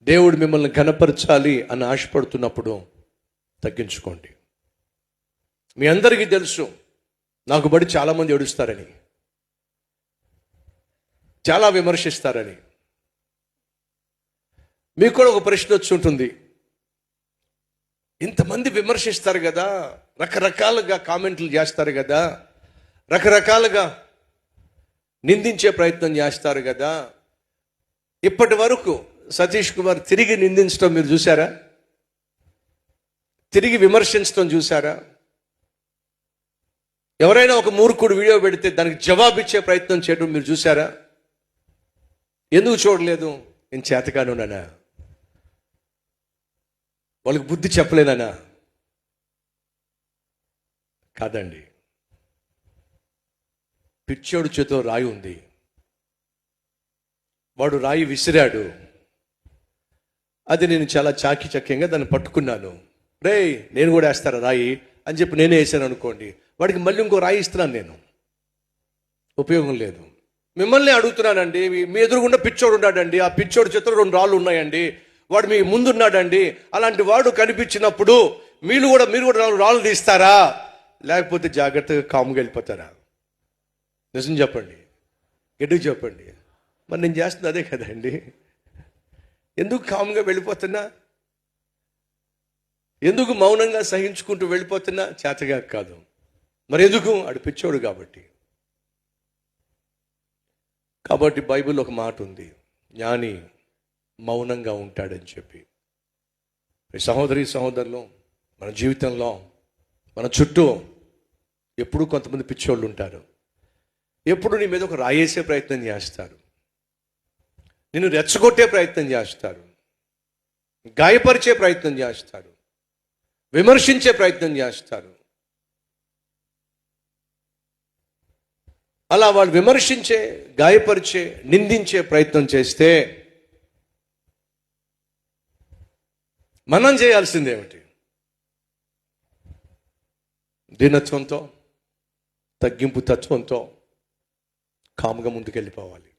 దేవుడు మిమ్మల్ని ఘనపరచాలి అని ఆశపడుతున్నప్పుడు తగ్గించుకోండి. మీ అందరికీ తెలుసు, నాకు బడి చాలామంది ఏడుస్తారని, చాలా విమర్శిస్తారని. మీకు కూడా ఒక ప్రశ్న వచ్చి ఉంటుంది, ఇంతమంది విమర్శిస్తారు కదా, రకరకాలుగా కామెంట్లు చేస్తారు కదా, రకరకాలుగా నిందించే ప్రయత్నం చేస్తారు కదా, ఇప్పటి వరకు సతీష్ కుమార్ తిరిగి నిందించడం మీరు చూసారా? తిరిగి విమర్శించడం చూసారా? ఎవరైనా ఒక మూర్ఖుడు వీడియో పెడితే దానికి జవాబిచ్చే ప్రయత్నం చేయడం మీరు చూసారా? ఎందుకు చూడలేదు? నేను చేతకానున్నానా? వాళ్ళకి బుద్ధి చెప్పలేనా? కాదండి. పిచ్చోడు చేతిలో రాయి ఉంది, వాడు రాయి విసిరాడు, అది నేను చాలా చాకచక్యంగా దాన్ని పట్టుకున్నాను. రే, నేను కూడా వేస్తారా రాయి అని చెప్పి నేనే వేసాను అనుకోండి, వాడికి మళ్ళీ ఇంకో రాయి ఇస్తున్నాను నేను. ఉపయోగం లేదు. మిమ్మల్ని అడుగుతున్నానండి, మీ ఎదురుగుండా పిచ్చోడు ఉన్నాడండి, ఆ పిచ్చోడు చేతిలో 2 రాళ్ళు ఉన్నాయండి, వాడు మీ ముందున్నాడండి. అలాంటి వాడు కనిపించినప్పుడు మీరు కూడా 4 రాళ్ళు తీస్తారా, లేకపోతే జాగ్రత్తగా కాముగా వెళ్ళిపోతారా? నిజం చెప్పండి, గట్టిగా చెప్పండి. మరి నేను చేస్తుంది అదే కదండి. ఎందుకు కాముగా వెళ్ళిపోతున్నా? ఎందుకు మౌనంగా సహించుకుంటూ వెళ్ళిపోతున్నా? చేతగా కాదు. మరి ఎందుకు? ఆడు పిచ్చోడు కాబట్టి. కాబట్టి బైబిల్లో ఒక మాట ఉంది, జ్ఞాని మౌనంగా ఉంటాడని చెప్పి. సహోదరి సహోదరులు, మన జీవితంలో మన చుట్టూ ఎప్పుడూ కొంతమంది పిచ్చోళ్ళు ఉంటారు. ఎప్పుడు నీ మీద ఒక రాయేసే ప్రయత్నం చేస్తారు, నిన్ను రెచ్చగొట్టే ప్రయత్నం చేస్తారు, గాయపరిచే ప్రయత్నం చేస్తారు, విమర్శించే ప్రయత్నం చేస్తారు. అలా వాళ్ళు విమర్శించే, గాయపరిచే, నిందించే ప్రయత్నం చేస్తే మనం చేయాల్సిందేమిటి? దీనత్వంతో, తగ్గింపు తత్వంతో కాముగా ముందుకెళ్ళిపోవాలి.